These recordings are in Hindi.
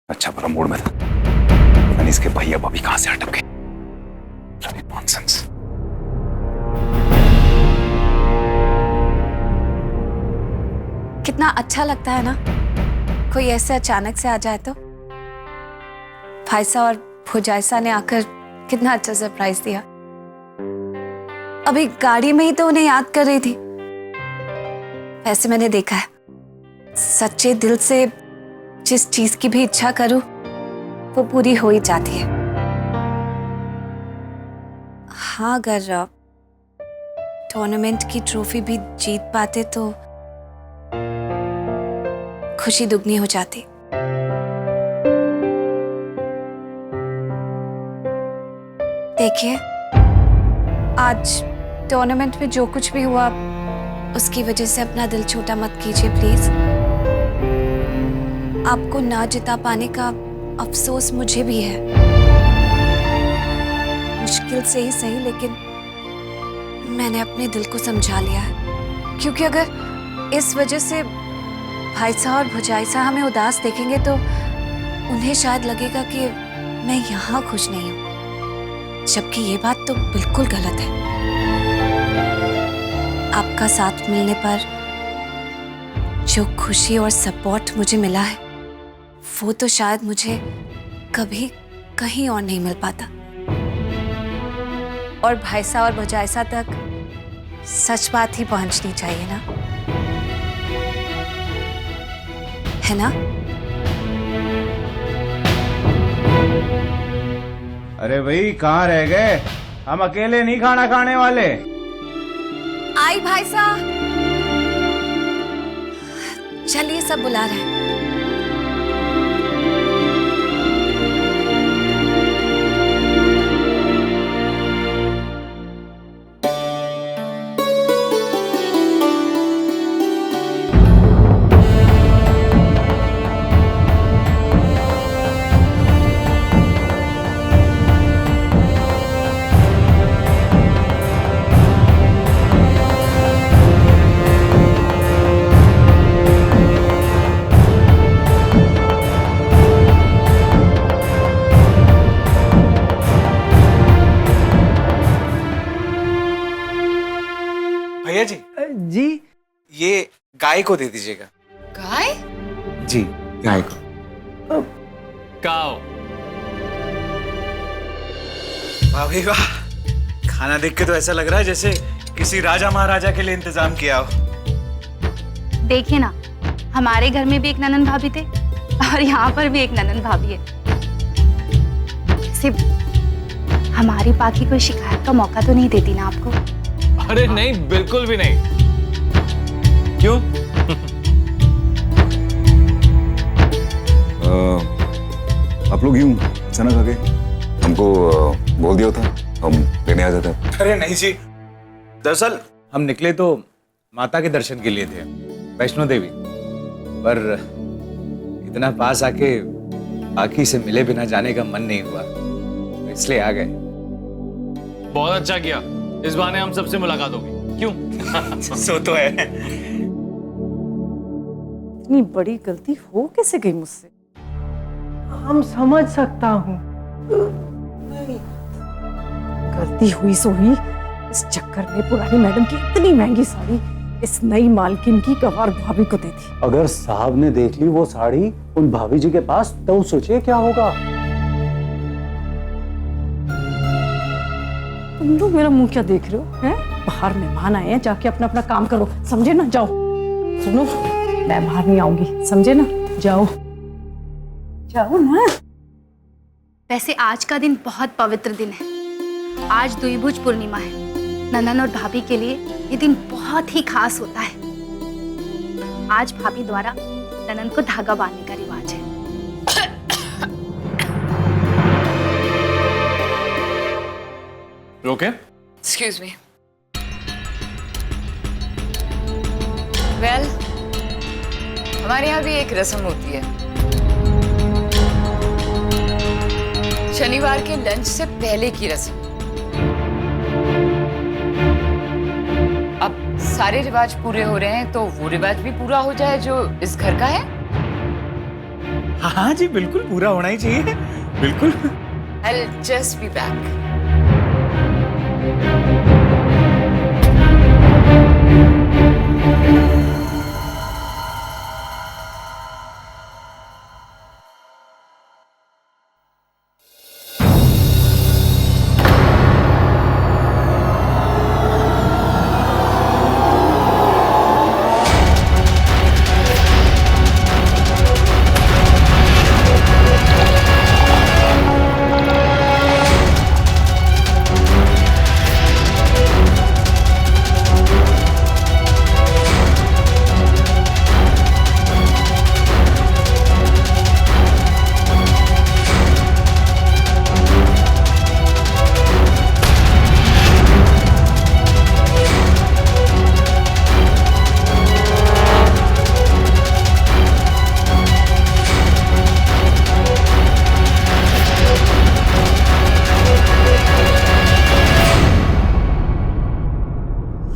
अच्छा बुरा मूड में था। पता नहीं इसके भैया भाभी कहां से अटक गए। नॉनसेंस। कितना अच्छा लगता है ना कोई ऐसे अचानक से आ जाए तो। फायसा और फुजाइसा ने आकर कितना अच्छा सरप्राइज दिया। अभी गाड़ी में ही तो उन्हें याद कर रही थी। वैसे मैंने देखा है सच्चे दिल से जिस चीज की भी इच्छा करूं वो पूरी हो ही जाती है। हाँ, अगर टूर्नामेंट की ट्रॉफी भी जीत पाते तो खुशी दुगनी हो जाती। देखिए, आज टूर्नामेंट में जो कुछ भी हुआ उसकी वजह से अपना दिल छोटा मत कीजिए प्लीज। आपको ना जिता पाने का अफसोस मुझे भी है, मुश्किल से ही सही, लेकिन मैंने अपने दिल को समझा लिया है। क्योंकि अगर इस वजह से भाईसा और भुजाइसा हमें उदास देखेंगे तो उन्हें शायद लगेगा कि मैं यहाँ खुश नहीं हूँ, जबकि ये बात तो बिल्कुल गलत है। आपका साथ मिलने पर जो खुशी और सपोर्ट मुझे मिला है वो तो शायद मुझे कभी कहीं और नहीं मिल पाता। और भाईसा और भुजाइसा तक सच बात ही पहुंचनी चाहिए ना, है ना? अरे भाई कहाँ रह गए? हम अकेले नहीं खाना खाने वाले। आई भाईसा, चलिए सब बुला रहे हैं। भैया जी जी ये गाय को दे दीजिएगा। गाय? जी गाय को। काओ। वाह भाई वाह, खाना देख के तो ऐसा लग रहा है जैसे किसी राजा महाराजा के लिए इंतजाम किया हो। देखिए ना, हमारे घर में भी एक ननंद भाभी थे और यहाँ पर भी एक ननंद भाभी है। सिर्फ हमारी पाकी कोई शिकायत का मौका तो नहीं देती ना आपको? अरे नहीं, बिल्कुल भी नहीं। क्यों? आप लोग यूं अचानक आ गए, हमको बोल दिया था हम लेने आ जाते। अरे नहीं जी, दरअसल हम निकले तो माता के दर्शन के लिए थे, वैष्णो देवी, पर इतना पास आके बाकी से मिले बिना जाने का मन नहीं हुआ, तो इसलिए आ गए। बहुत अच्छा किया, इस बहाने हम सबसे मुलाकात होगी। क्यों? सो तो है। इतनी बड़ी गलती हो कैसे गई मुझसे? हम समझ सकता हूँ, गलती हुई सो हुई। इस चक्कर में पुरानी मैडम की इतनी महंगी साड़ी इस नई मालकिन की गवार भाभी को दे दी। अगर साहब ने देख ली वो साड़ी उन भाभी जी के पास तो सोचिए क्या होगा। तुम लोग मेरा मुंह क्या देख रहे हो? हैं? बाहर मेहमान आए हैं, जाके अपना अपना काम करो, समझे ना? जाओ। सुनो, मैं बाहर नहीं आऊंगी, समझे ना? जाओ जाओ ना। वैसे आज का दिन बहुत पवित्र दिन है। आज द्विभुज पूर्णिमा है। ननन और भाभी के लिए ये दिन बहुत ही खास होता है। आज भाभी द्वारा ननन को धागा बांधने का रिवाज है। रोके? Excuse me. Well, हमारे यहाँ भी एक रस्म होती है। शनिवार के लंच से पहले की रस्म। अब सारे रिवाज पूरे हो रहे हैं तो वो रिवाज भी पूरा हो जाए जो इस घर का है। हाँ जी, बिल्कुल पूरा होना ही चाहिए, बिल्कुल। I'll just be back.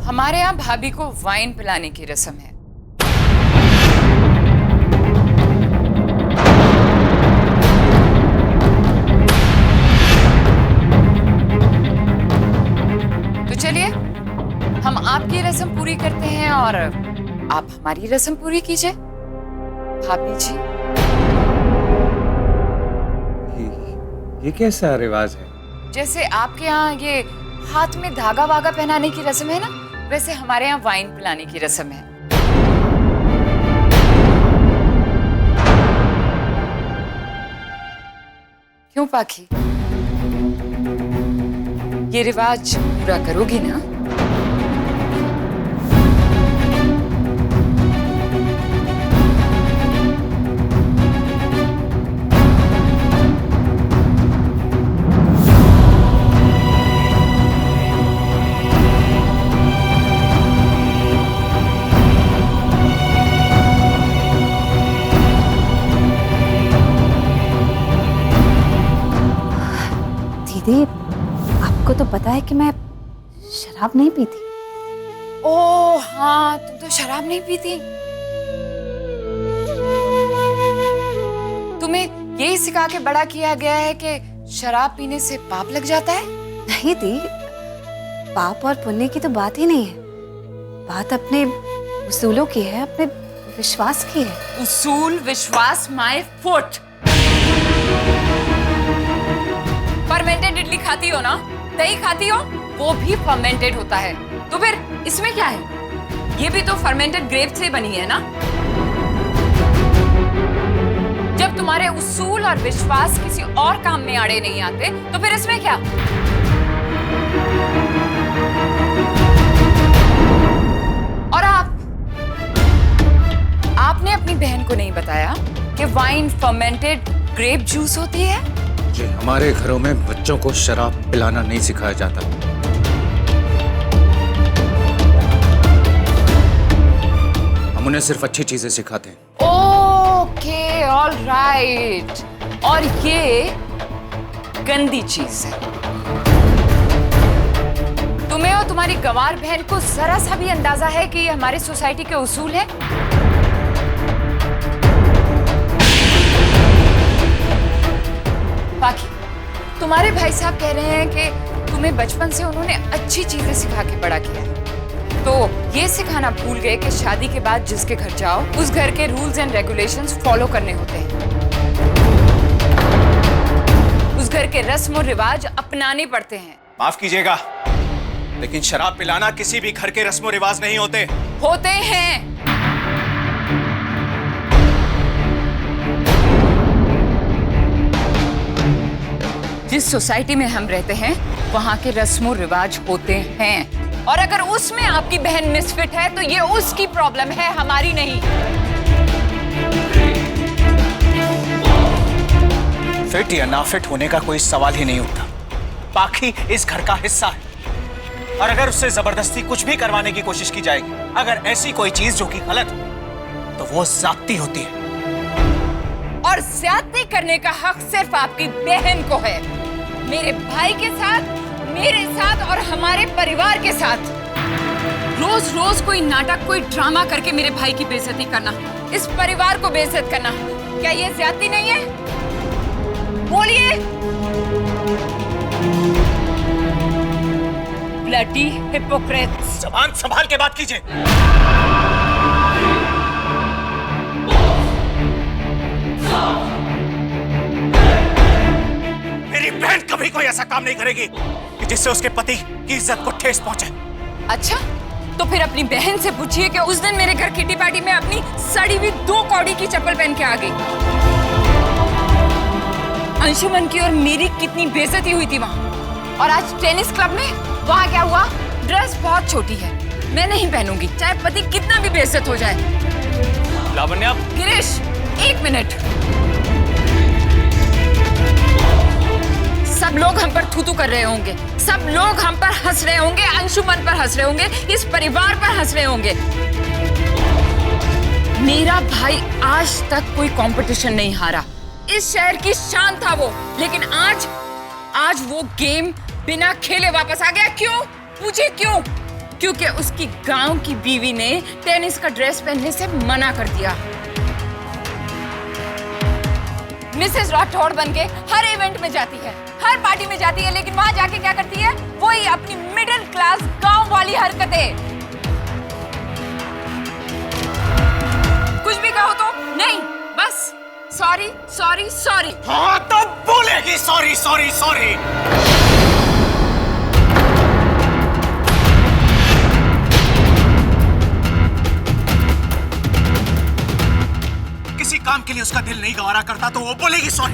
हमारे यहाँ भाभी को वाइन पिलाने की रस्म है। तो चलिए हम आपकी रस्म पूरी करते हैं और आप हमारी रस्म पूरी कीजिए। भाभी जी, ये कैसा रिवाज है? जैसे आपके यहाँ ये हाथ में धागा वागा पहनाने की रस्म है ना, वैसे हमारे यहाँ वाइन पिलाने की रस्म है। क्यों पाखी, ये रिवाज पूरा करोगी ना? दीदी, आपको तो पता है कि मैं शराब नहीं पीती। ओह हाँ, तुम तो शराब नहीं पीती। तुम्हें यही सिखा के बड़ा किया गया है कि शराब पीने से पाप लग जाता है? नहीं दी, पाप और पुण्य की तो बात ही नहीं है। बात अपने उसूलों की है, अपने विश्वास की है। उसूल, विश्वास, माय फुट। फर्मेंटेड इडली खाती हो ना, दही खाती हो, वो भी फर्मेंटेड होता है। तो फिर इसमें क्या है? ये भी तो फर्मेंटेड ग्रेप से बनी है ना। जब तुम्हारे उसूल और विश्वास किसी और काम में आड़े नहीं आते, तो फिर इसमें क्या? और आपने अपनी बहन को नहीं बताया कि वाइन फर्मेंटेड ग्रेप जूस होती है? जी, हमारे घरों में बच्चों को शराब पिलाना नहीं सिखाया जाता। हम उन्हें सिर्फ अच्छी चीजें सिखाते हैं। Okay, all right. और ये गंदी चीज है। तुम्हें और तुम्हारी गंवार बहन को जरा सा भी अंदाजा है कि ये हमारी सोसाइटी के उसूल है? बाकी तुम्हारे भाई साहब कह रहे हैं कि तुम्हें बचपन से उन्होंने अच्छी चीजें सिखा के बड़ा किया है। तो ये सिखाना भूल गए कि शादी के बाद जिसके घर जाओ, उस घर के रूल्स एंड रेगुलेशंस फॉलो करने होते हैं। उस घर के रस्म और रिवाज अपनाने पड़ते हैं। माफ कीजिएगा, लेकिन शराब पिलाना किसी भी घर के रस्म और रिवाज नहीं होते। होते हैं। जिस सोसाइटी में हम रहते हैं, वहाँ के रस्मों रिवाज होते हैं। और अगर उसमें आपकी बहन मिसफिट है, तो ये उसकी प्रॉब्लम है, हमारी नहीं। फिट या ना फिट होने का कोई सवाल ही नहीं उठता। पाखी इस घर का हिस्सा है, और अगर उससे जबरदस्ती कुछ भी करवाने की कोशिश की जाएगी, अगर ऐसी कोई चीज जो कि गलत हो, तो वो ज्यादती होती है। और ज्यादती करने का हक सिर्फ आपकी बहन को है। मेरे भाई के साथ, मेरे साथ और हमारे परिवार के साथ रोज रोज कोई नाटक, कोई ड्रामा करके मेरे भाई की बेइज्जती करना, इस परिवार को बेइज्जत करना, क्या ये ज्यादती नहीं है? बोलिए। Bloody Hippocrates. जबान संभाल के बात कीजिए। मेरी बहन कभी कोई ऐसा काम नहीं करेगी कि जिससे उसके पति की इज्जत को ठेस पहुंचे। अच्छा, तो फिर अपनी बहन से पूछिए कि उस दिन मेरे घर किटी पार्टी में अपनी सड़ी हुई 2 कौड़ी की चप्पल पहन के आ गई। अंशुमन की और मेरी कितनी बेइज्जती हुई थी वहां। और आज टेनिस क्लब में वहां क्या हुआ? ड्रेस बहुत छोटी है, मैं नहीं पहनूंगी, चाहे पति कितना भी बेइज्जत हो जाए। लावण्या। गिरीश, 1 मिनट। सब लोग हम पर थूथू कर रहे होंगे, सब लोग हम पर हंस रहे होंगे, अंशुमन पर हंस रहे होंगे, इस परिवार पर हंस रहे होंगे। मेरा भाई आज तक कोई कंपटीशन नहीं हारा, इस शहर की शान था वो, लेकिन आज वो गेम बिना खेले वापस आ गया। क्यों? पूछे क्यों? क्योंकि उसकी गांव की बीवी ने टेनिस का ड्रेस पहनने से मना कर दिया। मिसेस राठौड़ बनके हर इवेंट में जाती है, हर पार्टी में जाती है, लेकिन वहां जाके क्या करती है? वही अपनी मिडिल क्लास गांव वाली हरकतें। कुछ भी कहो तो नहीं, बस सॉरी सॉरी सॉरी। हाँ तो बोलेगी सॉरी सॉरी सॉरी। किसी काम के लिए उसका दिल नहीं गवारा करता तो वो बोलेगी सॉरी।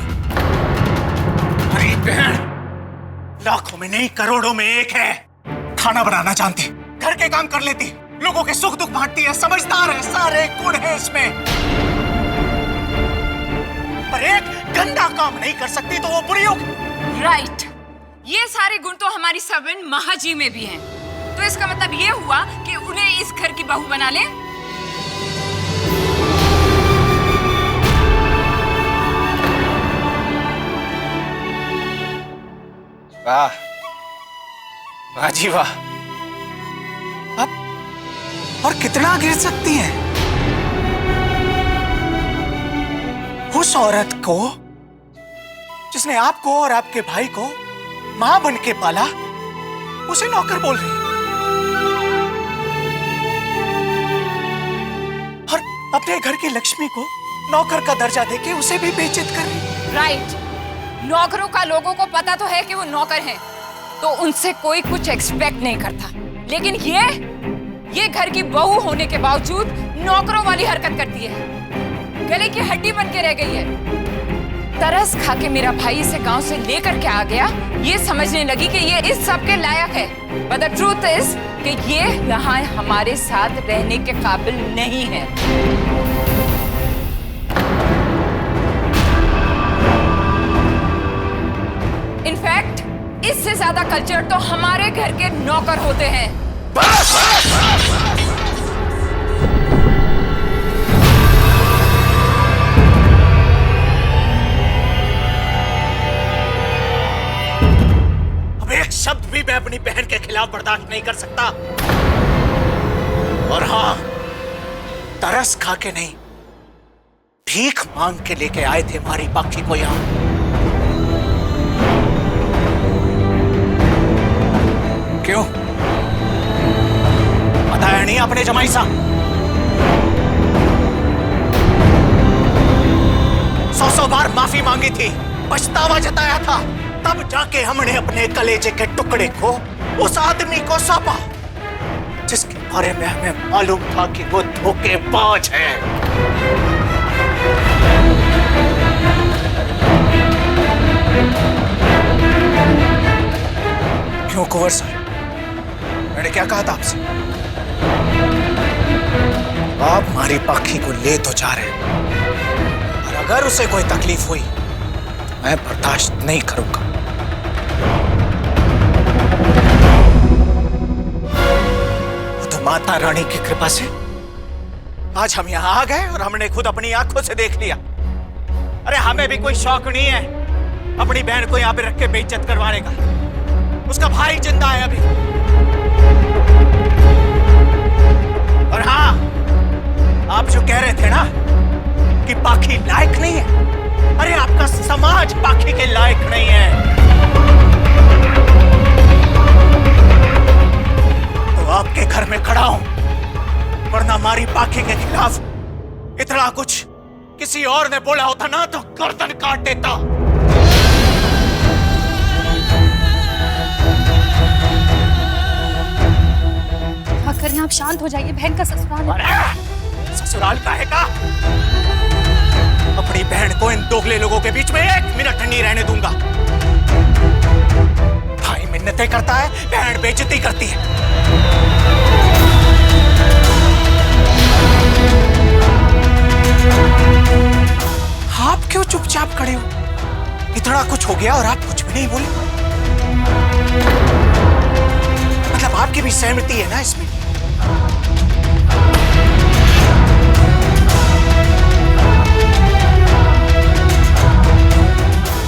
अरे बहन, लाखों में नहीं करोड़ों में एक है। खाना बनाना जानती, घर के काम कर लेती, लोगों के सुख दुख बांटती है, समझदार है, सारे गुण है इसमें। पर एक गंदा काम नहीं कर सकती तो वो बुरी होगी। राइट, ये सारे गुण तो हमारी सर्वेंट महाजी में भी हैं। तो इसका मतलब ये हुआ कि उन्हें इस घर की बहू बना ले। वाह, वाह जी वाह। अब और कितना गिर सकती हैं? उस औरत को जिसने आपको और आपके भाई को मां बन के पाला, उसे नौकर बोल रही और अपने घर की लक्ष्मी को नौकर का दर्जा देके उसे भी बेइज्जत कर रही। राइट, नौकरों का लोगों को पता तो है कि वो नौकर हैं, तो उनसे कोई कुछ एक्सपेक्ट नहीं करता, लेकिन ये घर की बहू होने के बावजूद नौकरों वाली हरकत करती है, गले की हड्डी बन के रह गई है। तरस खा के मेरा भाई इसे गांव से लेकर के आ गया, ये समझने लगी कि ये इस सब के लायक है। बट द ट्रूथ इज कि ये यहाँ हमारे साथ रहने के काबिल नहीं है। इनफैक्ट इससे ज्यादा कल्चर तो हमारे घर के नौकर होते हैं। बस! अब एक शब्द भी मैं अपनी बहन के खिलाफ बर्दाश्त नहीं कर सकता। और हाँ, तरस खा के नहीं, भीख मांग के लेके आए थे हमारी पाखी को यहां। क्यों? बताया नहीं आपने जमाई साहब? 100 बार माफी मांगी थी, पछतावा जताया था, तब जाके हमने अपने कलेजे के टुकड़े को उस आदमी को सौंपा जिसके बारे में हमें मालूम था कि वो धोखेबाज है। क्यों कुंवर साहब, मैंने क्या कहा था आपसे? आप हमारी पाखी को ले तो जा रहे हैं, और अगर उसे कोई तकलीफ हुई तो मैं बर्दाश्त नहीं करूंगा। वो तो माता रानी की कृपा से आज हम यहां आ गए और हमने खुद अपनी आंखों से देख लिया। अरे हमें भी कोई शौक नहीं है अपनी बहन को यहां पे रख के बेइज्जत करवाने का। उसका भाई जिंदा है अभी। और हाँ, आप जो कह रहे थे ना आपकी पाखी लायक नहीं है। अरे आपका समाज पाखी के लायक नहीं है। तो आपके घर में खड़ा हूं, वरना हमारी पाखी के खिलाफ इतना कुछ किसी और ने बोला होता ना तो गर्दन काट देता। करना, आप शांत हो जाइए, बहन का ससुराल है। ससुराल का है का? अपनी बहन को इन दोगले लोगों के बीच में 1 मिनट नहीं रहने दूंगा। भाई मिन्नतें करता है, बहन बेइज्जती करती है। आप क्यों चुपचाप खड़े हो? इतना कुछ हो गया और आप कुछ भी नहीं बोले। मतलब आपकी भी सहमति है ना इसमें?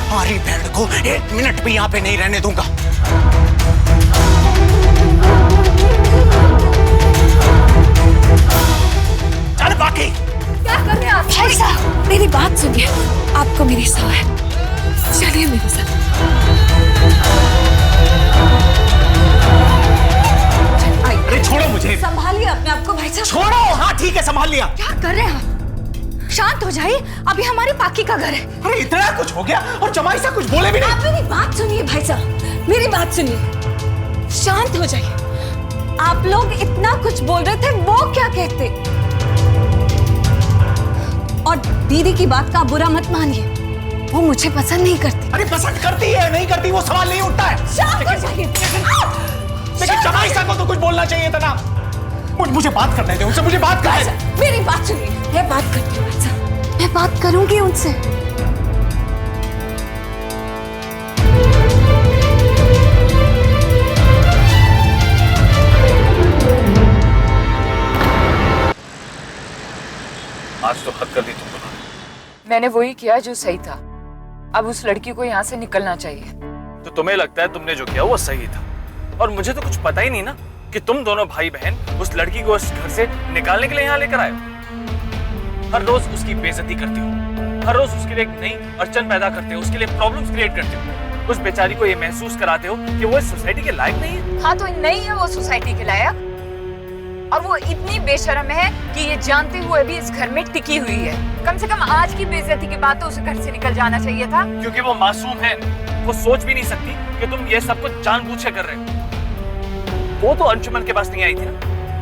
हमारी बहन को 1 मिनट भी यहाँ पे नहीं रहने दूंगा। चल बाकी। क्या कर रहे हैं आप? भाई साहब मेरी बात सुनिए, आपको मेरी सौ है, चलिए मेरे साथ। अरे छोड़ो मुझे। संभालिए अपने आप को भाई साहब। छोड़ो। हाँ ठीक है, संभाल लिया। क्या कर रहे हैं आप? शांत हो जाइए, अभी हमारी पाखी का घर है। अरे इतना कुछ हो गया और जमाई सा कुछ बोले भी नहीं। आप मेरी बात सुनिए भाई साहब, मेरी बात सुनिए, शांत हो जाइए। आप लोग इतना कुछ बोल रहे थे, वो क्या कहते? और दीदी की बात का बुरा मत मानिए, वो मुझे पसंद नहीं करती। अरे पसंद करती है नहीं करती वो सवाल नहीं उठता है। शांत हो जाइए। लेकिन जमाई सा को तो कुछ बोलना चाहिए था ना। मुझे बात करने दे उनसे, मुझे बात करने दे। मेरी बात सुनिए, मैं बात करती हूँ भाई साहब, मैं बात करूंगी उनसे। आज तो हद कर दी तुम दोनों। मैंने वही किया जो सही था। अब उस लड़की को यहाँ से निकलना चाहिए। तो तुम्हें लगता है तुमने जो किया वो सही था, और मुझे तो कुछ पता ही नहीं ना कि तुम दोनों भाई बहन उस लड़की को उस घर से निकालने के लिए यहाँ लेकर आए। हर रोज उसकी बेइज्जती करती हो, हर रोज उसके लिए एक नई अड़चन पैदा करते हो, उसके लिए प्रॉब्लम्स क्रिएट करते हो, उस बेचारी को ये महसूस कराते हो कि वो इस सोसाइटी के लायक नहीं है। हाँ तो नहीं है वो सोसाइटी के लायक, और वो इतनी बेशर्म है कि ये जानते हुए भी इस घर में टिकी हुई है। कम से कम आज की बेइज्जती के बाद तो उसे घर से निकल जाना चाहिए था। क्योंकि वो मासूम है, वो सोच भी नहीं सकती कि तुम ये सब कुछ जानबूझ कर रहे हो। वो तो अंशुमन के पास नहीं आई थी ना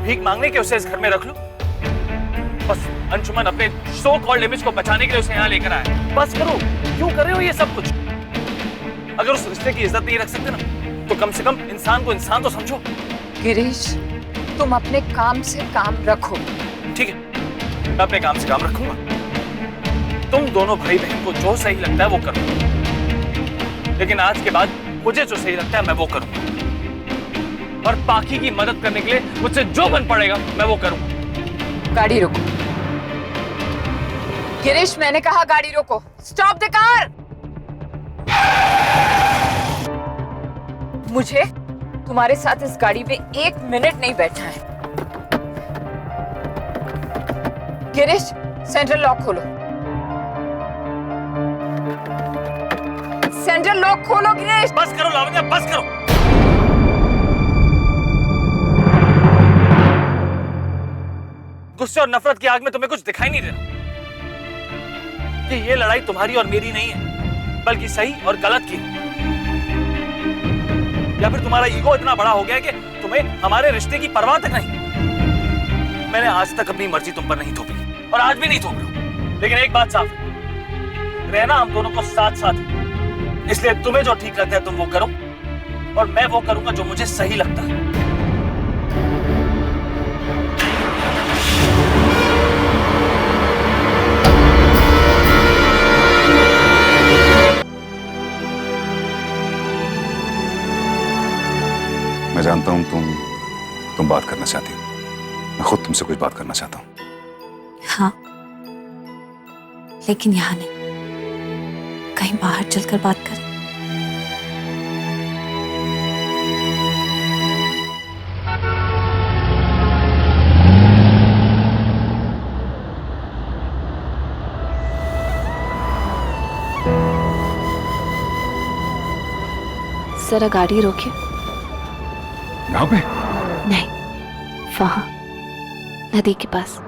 भीख मांगने के उसे इस घर में रख लो। बस अंशुमन अपने सो कॉल्ड इमेज को बचाने के लिए उसे यहाँ लेकर आया। बस करो, क्यों कर रहे हो ये सब कुछ? अगर उस रिश्ते की इज्जत नहीं रख सकते ना तो कम से कम इंसान को इंसान तो समझो। गिरीश, तुम अपने काम से काम रखो। ठीक है, मैं अपने काम से काम रखूंगा। तुम दोनों भाई बहन को जो सही लगता है वो करो, लेकिन आज के बाद मुझे जो सही लगता है मैं वो करूंगा, और पाखी की मदद करने के लिए मुझसे जो बन पड़ेगा मैं वो करूंगा। गाड़ी रोको। गिरीश, मैंने कहा गाड़ी रोको। Stop the car. मुझे तुम्हारे साथ इस गाड़ी में 1 मिनट नहीं बैठना है। गिरीश, सेंट्रल लॉक खोलो। सेंट्रल लॉक खोलो गिरीश। बस करो लावण्या, बस करो। गुस्से और नफरत की आग में तुम्हें कुछ दिखाई नहीं दे रहा कि ये लड़ाई तुम्हारी और मेरी नहीं है, बल्कि सही और गलत की। या फिर तुम्हारा ईगो इतना बड़ा हो गया कि तुम्हें हमारे रिश्ते की परवाह तक नहीं। मैंने आज तक अपनी मर्जी तुम पर नहीं थोपी और आज भी नहीं थोप रहा, लेकिन एक बात साफ है, रहना हम दोनों को साथ साथ है। इसलिए तुम्हें जो ठीक लगता है तुम वो करो, और मैं वो करूंगा जो मुझे सही लगता है। मैं जानता हूं तुम बात करना चाहती हो। मैं खुद तुमसे कुछ बात करना चाहता हूं। हाँ, लेकिन यहाँ नहीं, कहीं बाहर चलकर बात करें। जरा गाड़ी रोकिए। यहाँ पे? नहीं, वहां नदी के पास।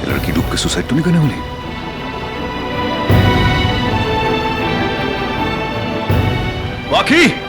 लड़की डूब के सुसाइड तो नहीं करने वाली? वाकई